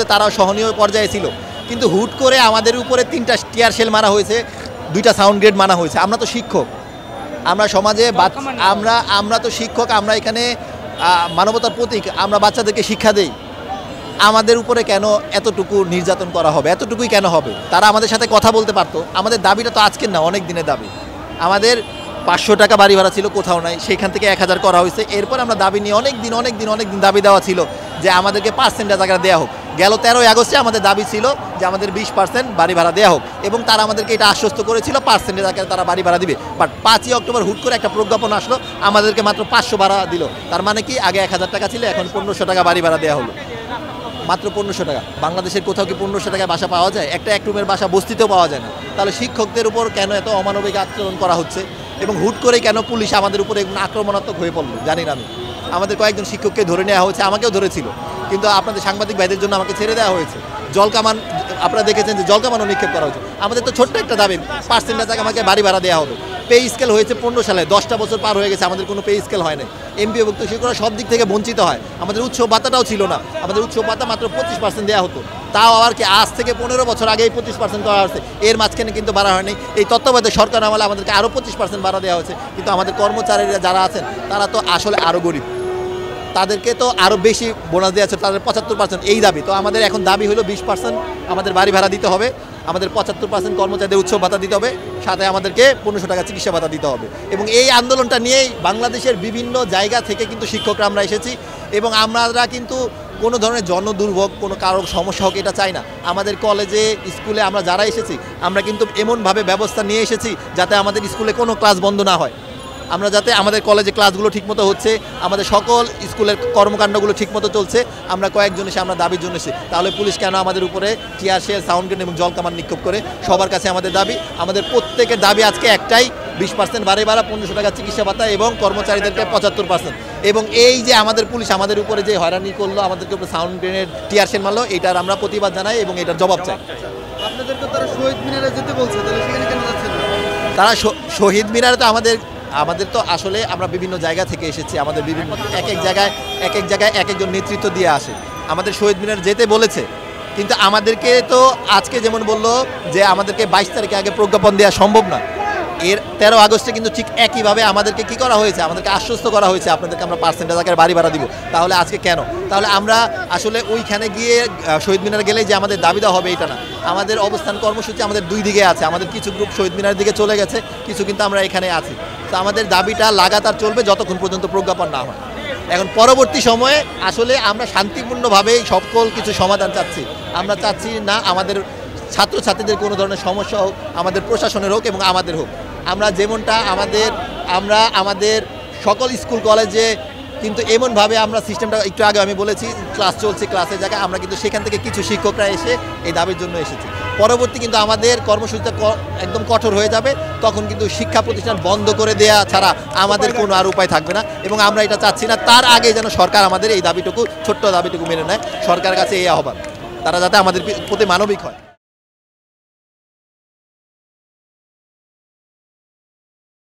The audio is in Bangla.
তারাও সহনীয় পর্যায়ে ছিল, কিন্তু হুট করে আমাদের উপরে 3টা টিয়ার শেল মারা হয়েছে, 2টা সাউন্ড গ্রেড মারা হয়েছে। আমরা তো শিক্ষক, আমরা সমাজে আমরা তো শিক্ষক, আমরা এখানে মানবতার প্রতীক, আমরা বাচ্চাদেরকে শিক্ষা দেই। আমাদের উপরে কেন এতটুকু নির্যাতন করা হবে, এতটুকুই কেন হবে? তারা আমাদের সাথে কথা বলতে পারতো। আমাদের দাবিটা তো আজকের না, অনেক দিনের দাবি। আমাদের 500 টাকা বাড়ি ভাড়া ছিল, কোথাও নাই, সেখান থেকে 1000 করা হয়েছে। এরপর আমরা দাবি নিয়ে অনেক দিন দাবি দেওয়া ছিল যে আমাদেরকে পার্সেন্টেজ আকারে দেওয়া হোক। গেল 13 আগস্টে আমাদের দাবি ছিল যে আমাদের 20% বাড়ি ভাড়া দেওয়া হোক, এবং তারা আমাদেরকে এটা আশ্বস্ত করেছিল পার্সেন্টেজ আকারে তারা বাড়ি ভাড়া দিবে। বাট 5ই অক্টোবর হুট করে একটা প্রজ্ঞাপন আসলো, আমাদেরকে মাত্র 500 ভাড়া দিল। তার মানে কি, আগে 1000 টাকা ছিল, এখন 1500 টাকা বাড়ি ভাড়া দেওয়া হলো। মাত্র 1500 টাকা। বাংলাদেশের কোথাও কি 1500 টাকায় বাসা পাওয়া যায়? একটা এক রুমের বাসা বস্তিতেও পাওয়া যায় না। তাহলে শিক্ষকদের উপর কেন এত অমানবিক আচরণ করা হচ্ছে, এবং হুট করে কেন পুলিশ আমাদের উপরে আক্রমণাত্মক হয়ে পড়লো জানি না আমি। আমাদের কয়েকজন শিক্ষককে ধরে নেওয়া হয়েছে, আমাকেও ধরেছিল, কিন্তু আপনাদের সাংবাদিক ভাইদের জন্য আমাকে ছেড়ে দেওয়া হয়েছে। জলকামান আপনারা দেখেছেন যে জলকামানও নিক্ষেপ করা হয়েছে। আমাদের তো ছোট্ট একটা দাবি, পার্সেন্টেজ আমাকে বাড়ি ভাড়া দেওয়া হবে। পে স্কেল হয়েছে 15 সালে, 10টা বছর পার হয়ে গেছে, আমাদের কোনো পে স্কেল হয় না। এমপিওভুক্ত শিক্ষকরা সব দিক থেকে বঞ্চিত হয়। আমাদের উৎসব ভাতাটাও ছিল না, আমাদের উৎসব ভাতা মাত্র 25% দেওয়া হতো। তাও আবার কি আজ থেকে 15 বছর আগেই 25% করা হয়েছে, এর মাঝখানে কিন্তু বাড়া হয়নি। এই তত্ত্বাবধায়ক সরকার আমলে আমাদেরকে আরও 25% বাড়া দেওয়া হয়েছে, কিন্তু আমাদের কর্মচারীরা যারা আছেন তারা তো আসলে আরও গরিব, তাদেরকে তো আরও বেশি বোনাস দেওয়া আছে, তাদের 75%। এই দাবি তো আমাদের এখন দাবি হলো 20% আমাদের বাড়ি ভাড়া দিতে হবে, আমাদের 75% কর্মচারীদের উৎসব ভাতা দিতে হবে, সাথে আমাদেরকে 1500 টাকা চিকিৎসা ভাতা দিতে হবে। এবং এই আন্দোলনটা নিয়েই বাংলাদেশের বিভিন্ন জায়গা থেকে কিন্তু শিক্ষকরা আমরা এসেছি, এবং আমরা কিন্তু কোনো ধরনের জনদুর্ভোগ, কোনো কারো সমস্যা হোক এটা চাই না। আমাদের কলেজে স্কুলে আমরা যারা এসেছি, আমরা কিন্তু এমনভাবে ব্যবস্থা নিয়ে এসেছি যাতে আমাদের স্কুলে কোনো ক্লাস বন্ধ না হয়, আমরা যাতে আমাদের কলেজে ক্লাসগুলো ঠিকমতো হচ্ছে, আমাদের সকল স্কুলের কর্মকাণ্ডগুলো ঠিকমতো চলছে। আমরা কয়েকজন এসে আমরা দাবির জন্য এসেছি, তাহলে পুলিশ কেন আমাদের উপরে টিয়ার শেল, সাউন্ড গ্রেনেড এবং জলকামান নিক্ষেপ করে? সবার কাছে আমাদের দাবি, আমাদের প্রত্যেকের দাবি আজকে একটাই, 20% বাড়ি ভাড়া, 1500 টাকা চিকিৎসা ভাতা, এবং কর্মচারীদেরকে 75%। এবং এই যে আমাদের পুলিশ আমাদের উপরে যে হয়রানি করলো, আমাদেরকে উপরে সাউন্ড গ্রেনেড, টিয়ার শেল মারলো, এটার আমরা প্রতিবাদ জানাই এবং এটার জবাব চাই। আপনাদেরকে তারা শহীদ মিনারে যেতে বলছে, তাহলে সেখানে কেন যাচ্ছেন না? তারা শহীদ মিনারে তো আমাদের তো আসলে আমরা বিভিন্ন জায়গা থেকে এসেছি, আমাদের বিভিন্ন এক এক জায়গায় এক একজন নেতৃত্ব দিয়ে আসে। আমাদের শহীদ মিনার যেতে বলেছে, কিন্তু আমাদেরকে তো আজকে যেমন বললো যে আমাদেরকে 22 তারিখে আগে প্রজ্ঞাপন দেওয়া সম্ভব না, এর 13 আগস্টে কিন্তু ঠিক একইভাবে আমাদেরকে কি করা হয়েছে, আমাদেরকে আশ্বস্ত করা হয়েছে আপনাদেরকে আমরা পার্সেন্টেজ আকারে বাড়ি ভাড়া দিব। তাহলে আজকে কেন? তাহলে আমরা আসলে ওইখানে গিয়ে শহীদ মিনার গেলে যে আমাদের দাবি দেওয়া হবে এটা না। আমাদের অবস্থান কর্মসূচি আমাদের দুই দিকে আছে, আমাদের কিছু গ্রুপ শহীদ মিনারের দিকে চলে গেছে, কিছু কিন্তু আমরা এখানে আছি। তো আমাদের দাবিটা লাগাতার চলবে যতক্ষণ পর্যন্ত প্রজ্ঞাপন না হয়। এখন পরবর্তী সময়ে আসলে আমরা শান্তিপূর্ণভাবেই সকল কিছু সমাধান চাচ্ছি। আমরা চাচ্ছি না আমাদের ছাত্রছাত্রীদের কোনো ধরনের সমস্যা হোক, আমাদের প্রশাসনের হোক এবং আমাদের হোক। আমরা যেমনটা আমাদের সকল স্কুল কলেজে কিন্তু এমনভাবে আমরা সিস্টেমটা একটু আগে আমি বলেছি, ক্লাস চলছে, ক্লাসের জায়গায় আমরা কিন্তু সেখান থেকে কিছু শিক্ষকরা এসে এই দাবির জন্য এসেছি। পরবর্তী কিন্তু আমাদের কর্মসূচিটা একদম কঠোর হয়ে যাবে, তখন কিন্তু শিক্ষা প্রতিষ্ঠান বন্ধ করে দেওয়া ছাড়া আমাদের কোনো আর উপায় থাকবে না, এবং আমরা এটা চাচ্ছি না। তার আগে যেন সরকার আমাদের এই দাবিটুকু, ছোট্ট দাবিটুকু মেনে নেয়। সরকারের কাছে এই আহ্বান, তারা যাতে আমাদের প্রতি মানবিক হয়।